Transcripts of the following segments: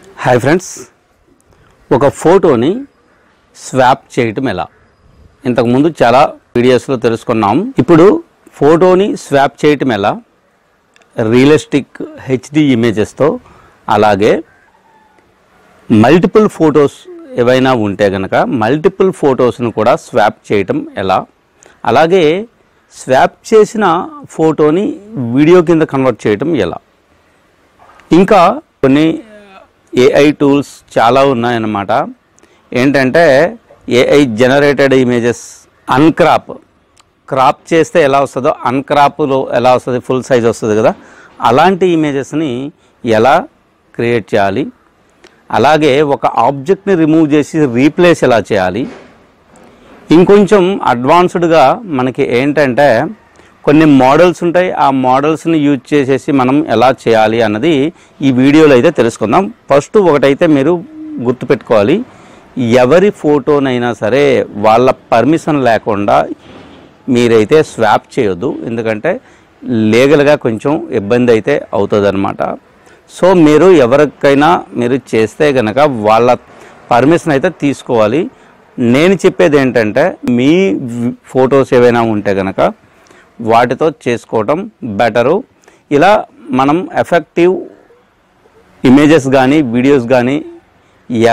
Hi friends, ఒక ఫోటోని swap చేయటం ఎలా ఇంతకుముందు చాలా వీడియోస్లో తెలుసుకున్నాం. ఇప్పుడు ఫోటోని స్వాప్ చేయటం ఎలా రియలిస్టిక్ హెచ్డి ఇమేజెస్తో, అలాగే మల్టిపుల్ ఫొటోస్ ఏవైనా ఉంటే కనుక మల్టిపుల్ ఫొటోస్ను కూడా స్వాప్ చేయటం ఎలా, అలాగే స్వాప్ చేసిన ఫోటోని వీడియో కింద కన్వర్ట్ చేయటం ఎలా, ఇంకా కొన్ని ఏఐ టూల్స్ చాలా ఉన్నాయన్నమాట. ఏంటంటే ఏఐ జనరేటెడ్ ఇమేజెస్, క్రాప్ చేస్తే ఎలా వస్తుందో అన్క్రాప్లో ఎలా వస్తుంది, ఫుల్ సైజ్ వస్తుంది కదా, అలాంటి ఇమేజెస్ని ఎలా క్రియేట్ చేయాలి, అలాగే ఒక ఆబ్జెక్ట్ని రిమూవ్ చేసి రీప్లేస్ ఎలా చేయాలి, ఇంకొంచెం అడ్వాన్స్డ్గా మనకి ఏంటంటే కొన్ని మోడల్స్ ఉంటాయి, ఆ మోడల్స్ని యూజ్ చేసేసి మనం ఎలా చేయాలి అన్నది ఈ వీడియోలో అయితే తెలుసుకుందాం. ఫస్ట్ ఒకటైతే మీరు గుర్తుపెట్టుకోవాలి, ఎవరి ఫోటోనైనా సరే వాళ్ళ పర్మిషన్ లేకుండా మీరైతే స్వాప్ చేయొద్దు. ఎందుకంటే లీగల్గా కొంచెం ఇబ్బంది అయితే అవుతుంది అనమాట. సో మీరు ఎవరికైనా మీరు చేస్తే కనుక వాళ్ళ పర్మిషన్ అయితే తీసుకోవాలి. నేను చెప్పేది ఏంటంటే మీ ఫొటోస్ ఏవైనా ఉంటే కనుక వాటితో చేసుకోవటం బెటరు. ఇలా మనం ఎఫెక్టివ్ ఇమేజెస్ కానీ వీడియోస్ కానీ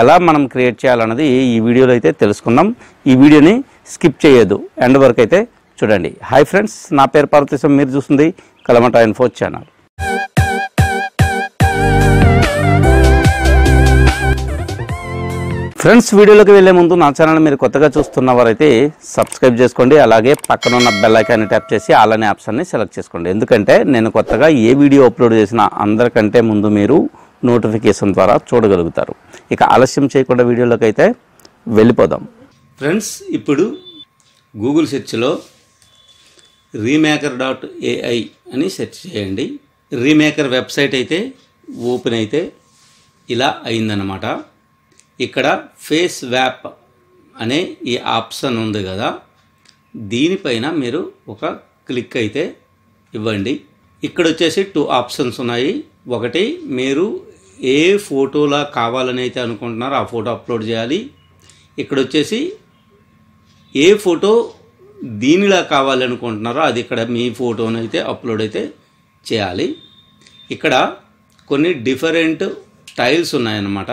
ఎలా మనం క్రియేట్ చేయాలన్నది ఈ వీడియోలో అయితే తెలుసుకుందాం. ఈ వీడియోని స్కిప్ చేయొద్దు, ఎండ్ వరకు అయితే చూడండి. హాయ్ ఫ్రెండ్స్, నా పేరు పార్వతీశం, మీరు చూస్తుంది కలమట ఇన్ఫో ఛానల్. ఫ్రెండ్స్, వీడియోలోకి వెళ్ళే ముందు నా ఛానల్ మీరు కొత్తగా చూస్తున్న వారైతే సబ్స్క్రైబ్ చేసుకోండి, అలాగే పక్కన ఉన్న బెల్ ఐకాన్ని ట్యాప్ చేసి ఆల్ అనే ఆప్షన్ని సెలెక్ట్ చేసుకోండి. ఎందుకంటే నేను కొత్తగా ఏ వీడియో అప్లోడ్ చేసినా అందరికంటే ముందు మీరు నోటిఫికేషన్ ద్వారా చూడగలుగుతారు. ఇక ఆలస్యం చేయకుండా వీడియోలోకి అయితే వెళ్ళిపోదాం. ఫ్రెండ్స్, ఇప్పుడు గూగుల్ సెర్చ్లో రీమేకర్.ai అని సెర్చ్ చేయండి. రీమేకర్ వెబ్సైట్ అయితే ఓపెన్ అయితే ఇలా అయిందన్నమాట. ఇక్కడ ఫేస్ వ్యాప్ అనే ఈ ఆప్షన్ ఉంది కదా, దీనిపైన మీరు ఒక క్లిక్ అయితే ఇవ్వండి. ఇక్కడ వచ్చేసి 2 ఆప్షన్స్ ఉన్నాయి. ఒకటి, మీరు ఏ ఫోటోలా కావాలని అయితే అనుకుంటున్నారో ఆ ఫోటో అప్లోడ్ చేయాలి. ఇక్కడ వచ్చేసి ఏ ఫోటో దీనిలా కావాలనుకుంటున్నారో అది ఇక్కడ మీ ఫోటోని అయితే అప్లోడ్ అయితే చేయాలి. ఇక్కడ కొన్ని డిఫరెంట్ స్టైల్స్ ఉన్నాయన్నమాట.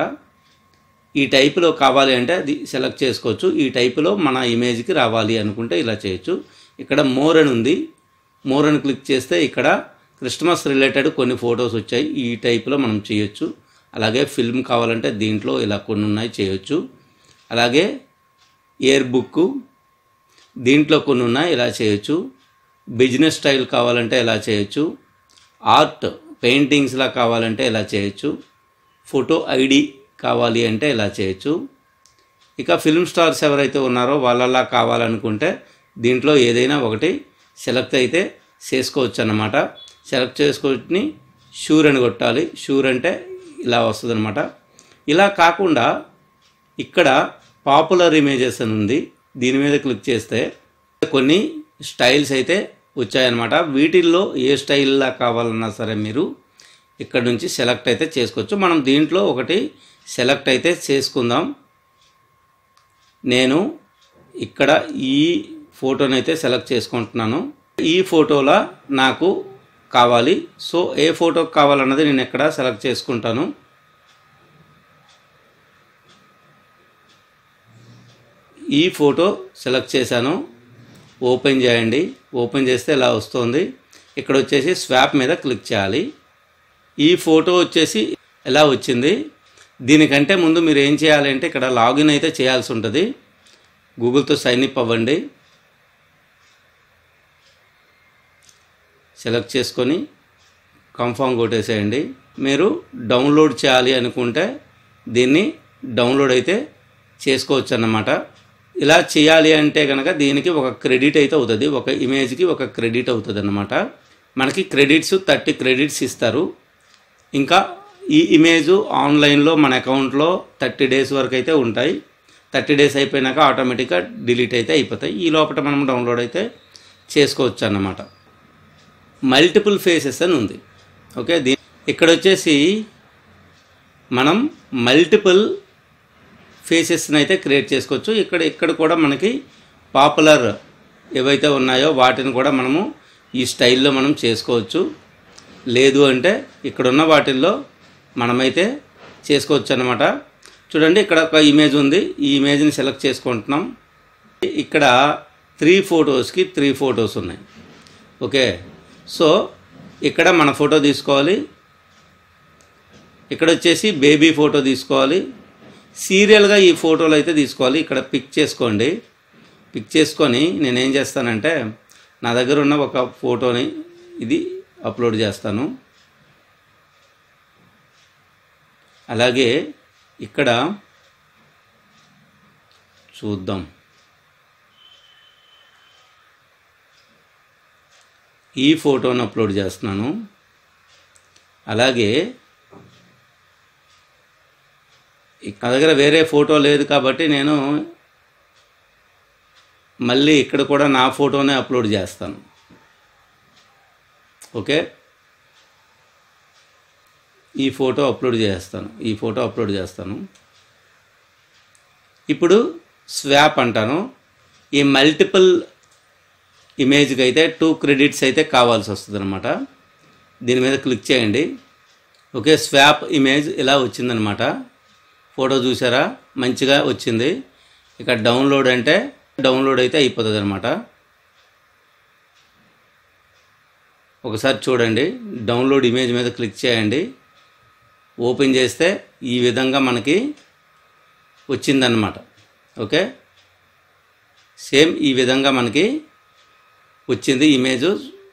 ఈ టైపులో కావాలి అంటే అది సెలెక్ట్ చేసుకోవచ్చు. ఈ టైపులో మన ఇమేజ్కి రావాలి అనుకుంటే ఇలా చేయొచ్చు. ఇక్కడ మోర్ అని ఉంది, మోర్ అని క్లిక్ చేస్తే ఇక్కడ క్రిస్మస్ రిలేటెడ్ కొన్ని ఫొటోస్ వచ్చాయి. ఈ టైపులో మనం చేయొచ్చు. అలాగే ఫిల్మ్ కావాలంటే దీంట్లో ఇలా కొన్ని ఉన్నాయి, చేయొచ్చు. అలాగే ఇయర్ బుక్ దీంట్లో కొన్ని ఉన్నాయి, ఇలా చేయొచ్చు. బిజినెస్ స్టైల్ కావాలంటే ఇలా చేయొచ్చు. ఆర్ట్ పెయింటింగ్స్లా కావాలంటే ఇలా చేయొచ్చు. ఫోటో ఐడి కావాలి అంటే ఇలా చేయొచ్చు. ఇక ఫిల్మ్ స్టార్స్ ఎవరైతే ఉన్నారో వాళ్ళలా కావాలనుకుంటే దీంట్లో ఏదైనా ఒకటి సెలెక్ట్ అయితే చేసుకోవచ్చు అన్నమాట. సెలెక్ట్ చేసుకొని షూర్ అని కొట్టాలి. షూర్ అంటే ఇలా వస్తుంది అనమాట. ఇలా కాకుండా ఇక్కడ పాపులర్ ఇమేజెస్ అని ఉంది, దీని మీద క్లిక్ చేస్తే కొన్ని స్టైల్స్ అయితే వచ్చాయన్నమాట. వీటిల్లో ఏ స్టైల్లా కావాలన్నా సరే మీరు ఇక్కడ నుంచి సెలెక్ట్ అయితే చేసుకోవచ్చు. మనం దీంట్లో ఒకటి సెలెక్ట్ అయితే చేసుకుందాం. నేను ఇక్కడ ఈ ఫోటోని అయితే సెలెక్ట్ చేసుకుంటున్నాను. ఈ ఫోటోలా నాకు కావాలి. సో ఏ ఫోటో కావాలన్నది నేను ఇక్కడ సెలెక్ట్ చేసుకుంటాను. ఈ ఫోటో సెలెక్ట్ చేశాను. ఓపెన్ చేయండి. ఓపెన్ చేస్తే ఇలా వస్తుంది. ఇక్కడ వచ్చేసి స్వాప్ మీద క్లిక్ చేయాలి. ఈ ఫోటో వచ్చేసి ఎలా వచ్చింది. దీనికంటే ముందు మీరు ఏం చేయాలి అంటే ఇక్కడ లాగిన్ అయితే చేయాల్సి ఉంటుంది. గూగుల్తో సైన్ అప్ అవ్వండి. సెలెక్ట్ చేసుకొని కన్ఫర్మ్ కొట్టేసేయండి. మీరు డౌన్లోడ్ చేయాలి అనుకుంటే దీన్ని డౌన్లోడ్ అయితే చేసుకోవచ్చు అన్నమాట. ఇలా చేయాలి అంటే కనుక దీనికి ఒక క్రెడిట్ అయితే అవుతుంది, ఒక ఇమేజ్కి ఒక క్రెడిట్ అవుతుంది అన్నమాట. మనకి క్రెడిట్స్ 30 క్రెడిట్స్ ఇస్తారు. ఇంకా ఈ ఇమేజ్ ఆన్లైన్లో మన అకౌంట్లో 30 డేస్ వరకు అయితే ఉంటాయి. 30 డేస్ అయిపోయినాక ఆటోమేటిక్గా డిలీట్ అయితే అయిపోతాయి. ఈ లోపల మనం డౌన్లోడ్ అయితే చేసుకోవచ్చు అన్నమాట. మల్టిపుల్ ఫేసెస్ అని ఉంది. ఓకే, ఇక్కడ వచ్చేసి మనం మల్టిపుల్ ఫేసెస్ని అయితే క్రియేట్ చేసుకోవచ్చు. ఇక్కడ కూడా మనకి పాపులర్ ఏవైతే ఉన్నాయో వాటిని కూడా మనము ఈ స్టైల్లో మనం చేసుకోవచ్చు. లేదు అంటే ఇక్కడున్న వాటిల్లో మనమైతే చేసుకోవచ్చు అన్నమాట. చూడండి, ఇక్కడ ఒక ఇమేజ్ ఉంది. ఈ ఇమేజ్ని సెలెక్ట్ చేసుకుంటున్నాం. ఇక్కడ 3 ఫొటోస్కి 3 ఫొటోస్ ఉన్నాయి. ఓకే, సో ఇక్కడ మన ఫోటో తీసుకోవాలి. ఇక్కడ వచ్చేసి బేబీ ఫోటో తీసుకోవాలి. సీరియల్గా ఈ ఫోటోలు అయితే తీసుకోవాలి. ఇక్కడ పిక్ చేసుకోండి. పిక్ చేసుకొని నేనేం చేస్తానంటే నా దగ్గర ఉన్న ఒక ఫోటోని ఇది అప్లోడ్ చేస్తాను. అలాగే ఇక్కడ చూద్దాం, ఈ ఫోటోని అప్లోడ్ చేస్తున్నాను. అలాగే నా దగ్గర వేరే ఫోటో లేదు కాబట్టి నేను మళ్ళీ ఇక్కడ కూడా నా ఫోటోనే అప్లోడ్ చేస్తాను. ఓకే, ఈ ఫోటో అప్లోడ్ చేస్తాను. ఇప్పుడు స్వాప్ అంటాను. ఈ మల్టిపుల్ ఇమేజ్కి అయితే 2 క్రెడిట్స్ అయితే కావాల్సి వస్తుంది అనమాట. దీని మీద క్లిక్ చేయండి. ఓకే, స్వాప్ ఇమేజ్ ఇలా వచ్చిందనమాట. ఫోటో చూసారా, మంచిగా వచ్చింది. ఇక డౌన్లోడ్ అంటే డౌన్లోడ్ అయితే అయిపోతుంది అనమాట. ఒకసారి చూడండి, డౌన్లోడ్ ఇమేజ్ మీద క్లిక్ చేయండి. ఓపెన్ చేస్తే ఈ విధంగా మనకి వచ్చిందన్నమాట. ఓకే, సేమ్ ఈ విధంగా మనకి వచ్చింది ఇమేజ్.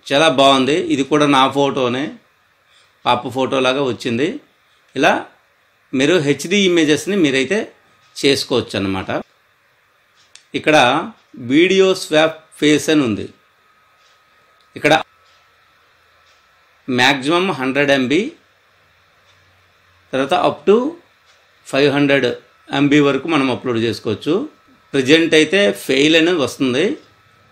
చాలా బాగుంది. ఇది కూడా నా ఫోటోనే, పాప ఫోటోలాగా వచ్చింది. ఇలా మీరు హెచ్డి ఇమేజెస్ని మీరైతే చేసుకోవచ్చు అన్నమాట. ఇక్కడ వీడియో స్వాప్ ఫేస్ అని ఉంది. ఇక్కడ మ్యాక్సిమం 100 MB, తర్వాత అప్ టు 500 MB వరకు మనం అప్లోడ్ చేసుకోవచ్చు. ప్రజెంట్ అయితే ఫెయిల్ అని వస్తుంది.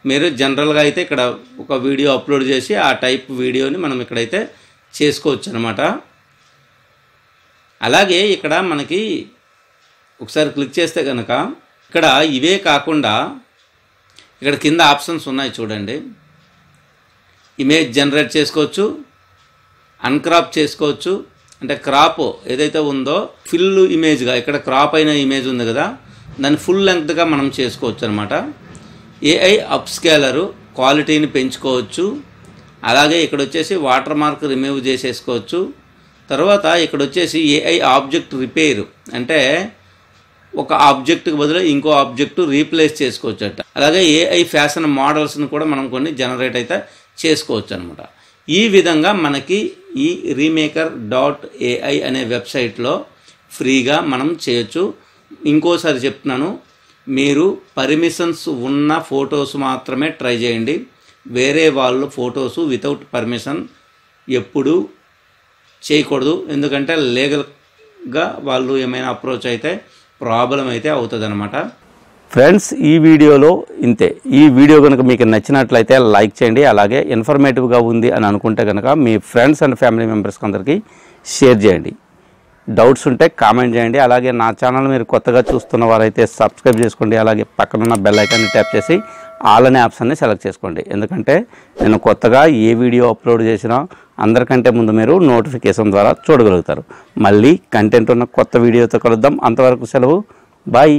మీరు జనరల్గా అయితే ఇక్కడ ఒక వీడియో అప్లోడ్ చేసి ఆ టైప్ వీడియోని మనం ఇక్కడైతే చేసుకోవచ్చు అనమాట. అలాగే ఇక్కడ మనకి ఒకసారి క్లిక్ చేస్తే కనుక ఇక్కడ ఇవే కాకుండా ఇక్కడ కింద ఆప్షన్స్ ఉన్నాయి చూడండి. ఇమేజ్ జనరేట్ చేసుకోవచ్చు, అన్క్రాప్ చేసుకోవచ్చు. అంటే క్రాప్ ఏదైతే ఉందో ఫుల్ ఇమేజ్గా, ఇక్కడ క్రాప్ అయిన ఇమేజ్ ఉంది కదా, దాన్ని ఫుల్ లెంగ్త్గా మనం చేసుకోవచ్చు అనమాట. ఏఐ అప్స్కేలరు క్వాలిటీని పెంచుకోవచ్చు. అలాగే ఇక్కడ వచ్చేసి వాటర్ మార్క్ రిమూవ్ చేసేసుకోవచ్చు. తర్వాత ఇక్కడ వచ్చేసి ఏఐ ఆబ్జెక్ట్ రిపేర్, అంటే ఒక ఆబ్జెక్ట్కి బదులు ఇంకో ఆబ్జెక్టు రీప్లేస్ చేసుకోవచ్చు అట. అలాగే ఏఐ ఫ్యాషన్ మోడల్స్ని కూడా మనం కొన్ని జనరేట్ అయితే చేసుకోవచ్చు అనమాట. ఈ విధంగా మనకి ఈ remake.ai అనే వెబ్సైట్లో ఫ్రీగా మనం చేయొచ్చు. ఇంకోసారి చెప్తున్నాను, మీరు పర్మిషన్స్ ఉన్న ఫొటోస్ మాత్రమే ట్రై చేయండి. వేరే వాళ్ళు ఫొటోస్ వితౌట్ పర్మిషన్ ఎప్పుడు చేయకూడదు. ఎందుకంటే లీగల్గా వాళ్ళు ఏమైనా అప్రోచ్ అయితే ప్రాబ్లం అయితే అవుతుంది అనమాట. ఫ్రెండ్స్, ఈ వీడియోలో ఇంతే. ఈ వీడియో కనుక మీకు నచ్చినట్లయితే లైక్ చేయండి. అలాగే ఇన్ఫర్మేటివ్గా ఉంది అని అనుకుంటే కనుక మీ ఫ్రెండ్స్ అండ్ ఫ్యామిలీ మెంబర్స్కి అందరికీ షేర్ చేయండి. డౌట్స్ ఉంటే కామెంట్ చేయండి. అలాగే నా ఛానల్ మీరు కొత్తగా చూస్తున్న వారైతే సబ్స్క్రైబ్ చేసుకోండి. అలాగే పక్కనున్న బెల్ ఐకాన్ని ట్యాప్ చేసి ఆల్ అనే ఆప్షన్ని సెలెక్ట్ చేసుకోండి. ఎందుకంటే నేను కొత్తగా ఏ వీడియో అప్లోడ్ చేసినా అందరికంటే ముందు మీరు నోటిఫికేషన్ ద్వారా చూడగలుగుతారు. మళ్ళీ కంటెంట్ ఉన్న కొత్త వీడియోతో కలుద్దాం. అంతవరకు సెలవు. బాయ్.